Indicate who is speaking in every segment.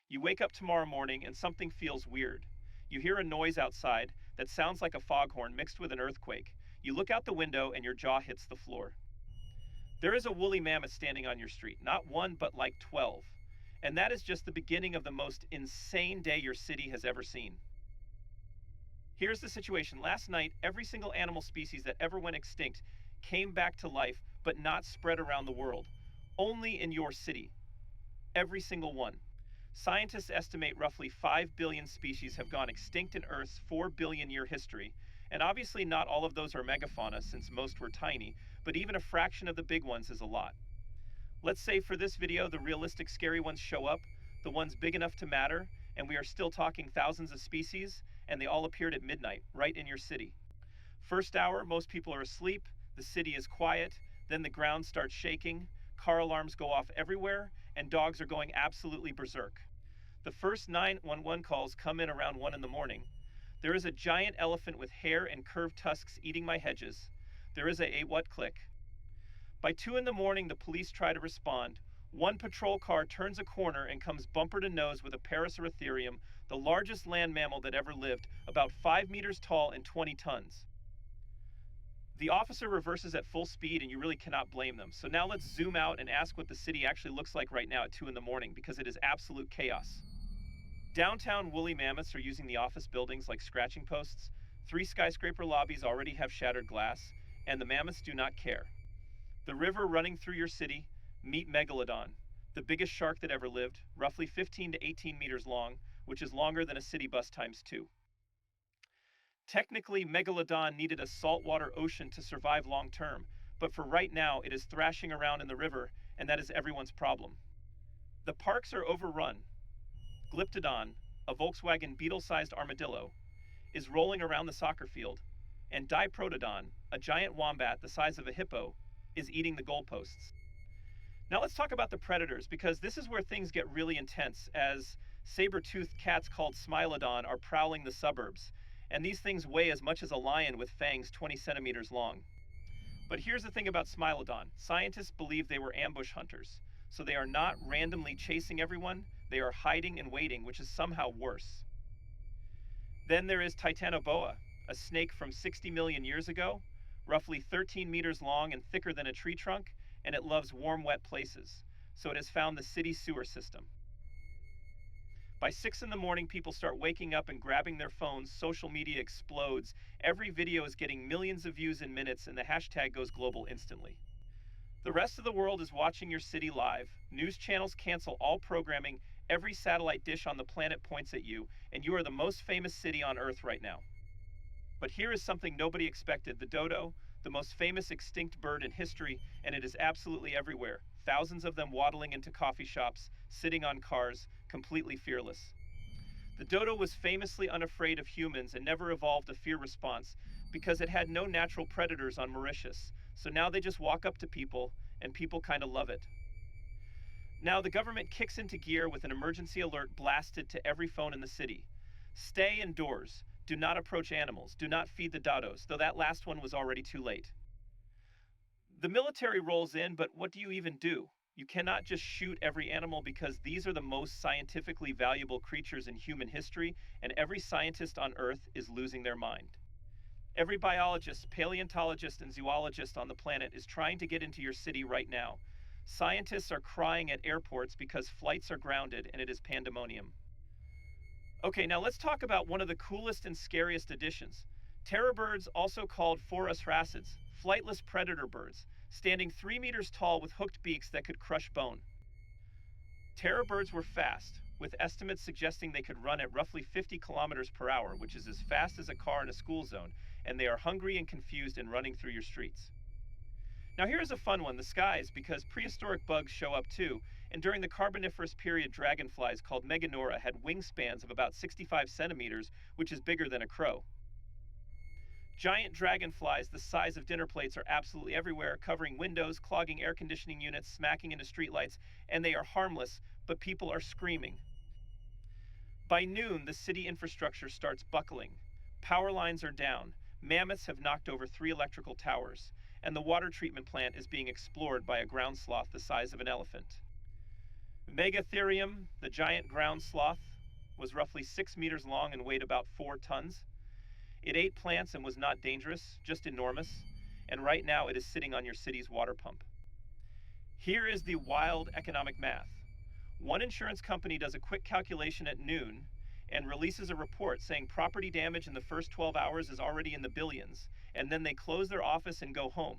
Speaker 1: You wake up tomorrow morning and something feels weird. You hear a noise outside that sounds like a foghorn mixed with an earthquake. You look out the window and your jaw hits the floor. There is a woolly mammoth standing on your street, not one, but like 12. And that is just the beginning of the most insane day your city has ever seen. Here's the situation. Last night, every single animal species that ever went extinct came back to life, but not spread around the world. Only in your city. Every single one. Scientists estimate roughly 5 billion species have gone extinct in Earth's 4 billion year history, and obviously not all of those are megafauna since most were tiny, but even a fraction of the big ones is a lot. Let's say for this video the realistic scary ones show up, the ones big enough to matter, and we are still talking thousands of species, and they all appeared at midnight, right in your city. First hour, most people are asleep, the city is quiet, then the ground starts shaking, car alarms go off everywhere, and dogs are going absolutely berserk. The first 911 calls come in around 1 in the morning. There is a giant elephant with hair and curved tusks eating my hedges. There is a what click. By 2 in the morning, the police try to respond. One patrol car turns a corner and comes bumper to nose with a Parasauritherium, the largest land mammal that ever lived, about 5 meters tall and 20 tons. The officer reverses at full speed and you really cannot blame them. So now let's zoom out and ask what the city actually looks like right now at 2 in the morning, because it is absolute chaos. Downtown woolly mammoths are using the office buildings like scratching posts. 3 skyscraper lobbies already have shattered glass, and the mammoths do not care. The river running through your city, meet Megalodon, the biggest shark that ever lived, roughly 15 to 18 meters long, which is longer than a city bus times 2. Technically, Megalodon needed a saltwater ocean to survive long term, but for right now it is thrashing around in the river, and that is everyone's problem. The parks are overrun. Glyptodon, a Volkswagen Beetle-sized armadillo, is rolling around the soccer field, and Diprotodon, a giant wombat the size of a hippo, is eating the goalposts. Now let's talk about the predators, because this is where things get really intense, as saber-toothed cats called Smilodon are prowling the suburbs, and these things weigh as much as a lion with fangs 20 centimeters long. But here's the thing about Smilodon. Scientists believe they were ambush hunters, so they are not randomly chasing everyone, they are hiding and waiting, which is somehow worse. Then there is Titanoboa, a snake from 60 million years ago, roughly 13 meters long and thicker than a tree trunk, and it loves warm, wet places, so it has found the city sewer system. By 6 in the morning, people start waking up and grabbing their phones, social media explodes, every video is getting millions of views in minutes, and the hashtag goes global instantly. The rest of the world is watching your city live, news channels cancel all programming, every satellite dish on the planet points at you, and you are the most famous city on Earth right now. But here is something nobody expected: the dodo, the most famous extinct bird in history, and it is absolutely everywhere. Thousands of them waddling into coffee shops, sitting on cars, completely fearless. The dodo was famously unafraid of humans and never evolved a fear response because it had no natural predators on Mauritius, so now they just walk up to people, and people kind of love it. Now the government kicks into gear with an emergency alert blasted to every phone in the city. Stay indoors. Do not approach animals. Do not feed the dodos, though that last one was already too late. The military rolls in, but what do you even do? You cannot just shoot every animal because these are the most scientifically valuable creatures in human history, and every scientist on Earth is losing their mind. Every biologist, paleontologist, and zoologist on the planet is trying to get into your city right now. Scientists are crying at airports because flights are grounded and it is pandemonium. Okay, now let's talk about one of the coolest and scariest additions. Terror birds, also called phorusrhacids, flightless predator birds, standing 3 meters tall with hooked beaks that could crush bone. Terror birds were fast, with estimates suggesting they could run at roughly 50 kilometers per hour, which is as fast as a car in a school zone, and they are hungry and confused and running through your streets. Now here's a fun one, the skies, because prehistoric bugs show up too, and during the Carboniferous period dragonflies called Meganora had wingspans of about 65 centimeters, which is bigger than a crow. Giant dragonflies the size of dinner plates are absolutely everywhere, covering windows, clogging air conditioning units, smacking into streetlights, and they are harmless, but people are screaming. By noon, the city infrastructure starts buckling. Power lines are down, mammoths have knocked over 3 electrical towers, and the water treatment plant is being explored by a ground sloth the size of an elephant. Megatherium, the giant ground sloth, was roughly 6 meters long and weighed about 4 tons. It ate plants and was not dangerous, just enormous, and right now it is sitting on your city's water pump. Here is the wild economic math. One insurance company does a quick calculation at noon and releases a report saying property damage in the first 12 hours is already in the billions, and then they close their office and go home.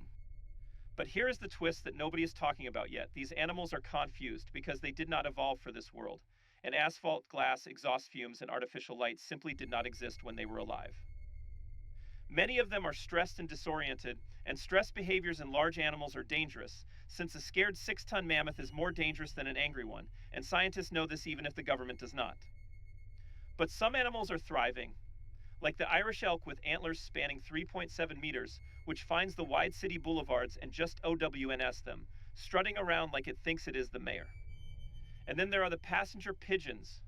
Speaker 1: But here is the twist that nobody is talking about yet. These animals are confused because they did not evolve for this world, and asphalt, glass, exhaust fumes, and artificial light simply did not exist when they were alive. Many of them are stressed and disoriented, and stress behaviors in large animals are dangerous, since a scared 6-ton mammoth is more dangerous than an angry one, and scientists know this even if the government does not. But some animals are thriving, like the Irish elk with antlers spanning 3.7 meters, which finds the wide city boulevards and just OWNS them, strutting around like it thinks it is the mayor. And then there are the passenger pigeons,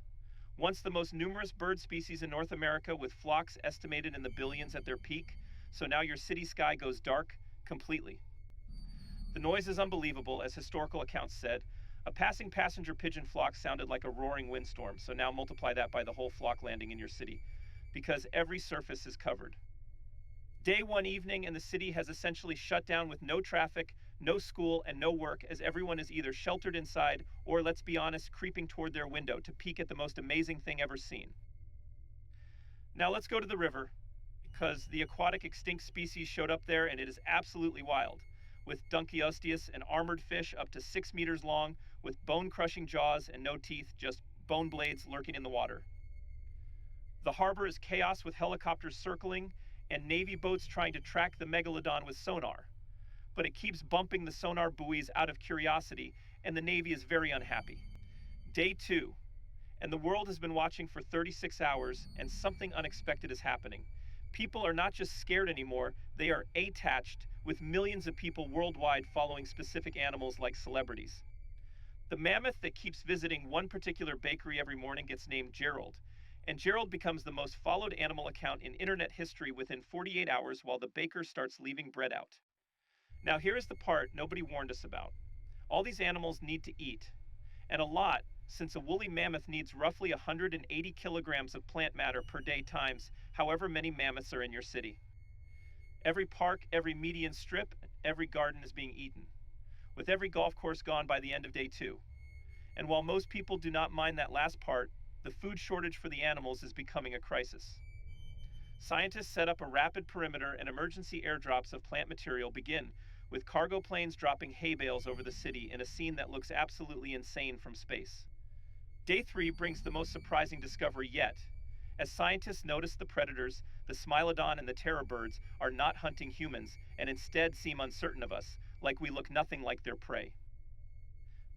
Speaker 1: once the most numerous bird species in North America with flocks estimated in the billions at their peak, so now your city sky goes dark completely. The noise is unbelievable, as historical accounts said. A passing passenger pigeon flock sounded like a roaring windstorm, so now multiply that by the whole flock landing in your city, because every surface is covered. Day one evening, and the city has essentially shut down with no traffic, no school, and no work, as everyone is either sheltered inside or, let's be honest, creeping toward their window to peek at the most amazing thing ever seen. Now let's go to the river, because the aquatic extinct species showed up there and it is absolutely wild, with Dunkleosteus, an armored fish up to 6 meters long, with bone-crushing jaws and no teeth, just bone blades lurking in the water. The harbor is chaos with helicopters circling and Navy boats trying to track the megalodon with sonar. But it keeps bumping the sonar buoys out of curiosity, and the Navy is very unhappy. Day 2, and the world has been watching for 36 hours, and something unexpected is happening. People are not just scared anymore, they are attached, with millions of people worldwide following specific animals like celebrities. The mammoth that keeps visiting one particular bakery every morning gets named Gerald, and Gerald becomes the most followed animal account in internet history within 48 hours while the baker starts leaving bread out. Now here is the part nobody warned us about. All these animals need to eat, and a lot, since a woolly mammoth needs roughly 180 kilograms of plant matter per day times however many mammoths are in your city. Every park, every median strip, every garden is being eaten, with every golf course gone by the end of day 2. And while most people do not mind that last part, the food shortage for the animals is becoming a crisis. Scientists set up a rapid perimeter, and emergency airdrops of plant material begin, with cargo planes dropping hay bales over the city in a scene that looks absolutely insane from space. Day 3 brings the most surprising discovery yet, as scientists notice the predators, the Smilodon and the terror birds, are not hunting humans and instead seem uncertain of us, like we look nothing like their prey.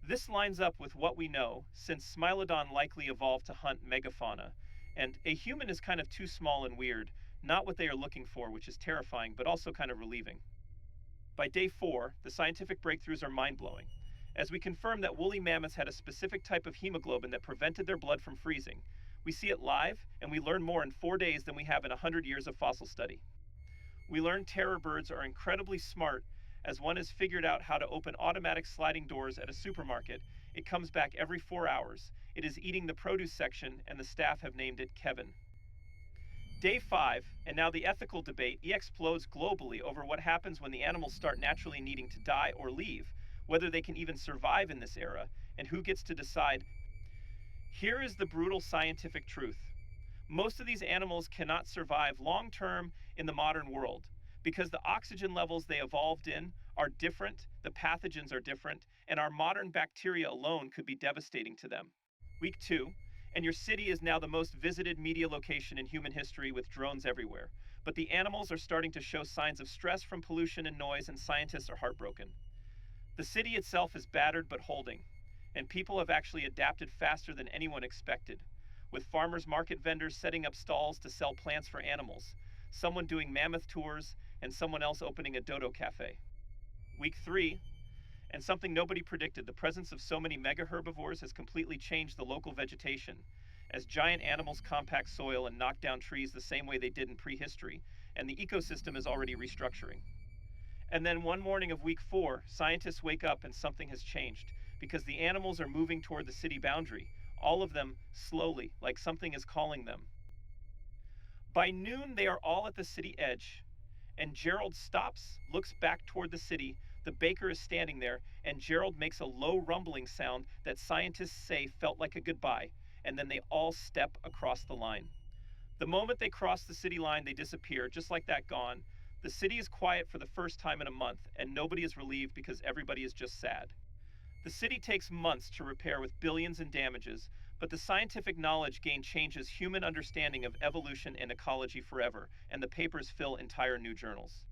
Speaker 1: This lines up with what we know, since Smilodon likely evolved to hunt megafauna, and a human is kind of too small and weird, not what they are looking for, which is terrifying, but also kind of relieving. By day 4, the scientific breakthroughs are mind-blowing, as we confirm that woolly mammoths had a specific type of hemoglobin that prevented their blood from freezing. We see it live, and we learn more in 4 days than we have in 100 years of fossil study. We learn terror birds are incredibly smart, as one has figured out how to open automatic sliding doors at a supermarket. It comes back every 4 hours. It is eating the produce section, and the staff have named it Kevin. Day 5, and now the ethical debate explodes globally over what happens when the animals start naturally needing to die or leave, whether they can even survive in this era, and who gets to decide. Here is the brutal scientific truth. Most of these animals cannot survive long term in the modern world, because the oxygen levels they evolved in are different, the pathogens are different, and our modern bacteria alone could be devastating to them. Week 2, and your city is now the most visited media location in human history with drones everywhere. But the animals are starting to show signs of stress from pollution and noise, and scientists are heartbroken. The city itself is battered but holding, and people have actually adapted faster than anyone expected, with farmers market vendors setting up stalls to sell plants for animals, someone doing mammoth tours, and someone else opening a dodo cafe. Week 3, and something nobody predicted, the presence of so many mega herbivores has completely changed the local vegetation, as giant animals compact soil and knock down trees the same way they did in prehistory, and the ecosystem is already restructuring. And then one morning of week 4, scientists wake up and something has changed, because the animals are moving toward the city boundary, all of them slowly, like something is calling them. By noon, they are all at the city edge, and Gerald stops, looks back toward the city. The baker is standing there, and Gerald makes a low rumbling sound that scientists say felt like a goodbye, and then they all step across the line. The moment they cross the city line, they disappear, just like that, gone. The city is quiet for the first time in a month, and nobody is relieved because everybody is just sad. The city takes months to repair with billions in damages, but the scientific knowledge gained changes human understanding of evolution and ecology forever, and the papers fill entire new journals.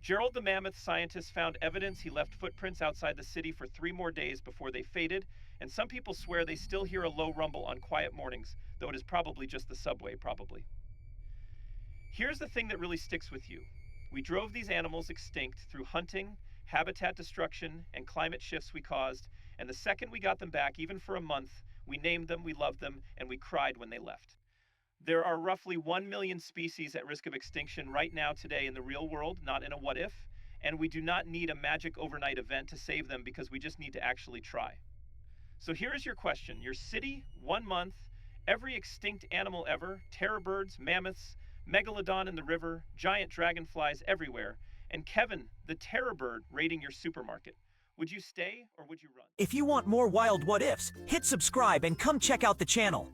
Speaker 1: Gerald the Mammoth scientist found evidence he left footprints outside the city for 3 more days before they faded, and some people swear they still hear a low rumble on quiet mornings, though it is probably just the subway, probably. Here's the thing that really sticks with you. We drove these animals extinct through hunting, habitat destruction, and climate shifts we caused, and the second we got them back, even for a month, we named them, we loved them, and we cried when they left. There are roughly 1 million species at risk of extinction right now today in the real world, not in a what if, and we do not need a magic overnight event to save them because we just need to actually try. So here's your question. Your city, 1 month, every extinct animal ever, terror birds, mammoths, megalodon in the river, giant dragonflies everywhere, and Kevin, the terror bird, raiding your supermarket. Would you stay or would you run?
Speaker 2: If you want more wild what ifs, hit subscribe and come check out the channel.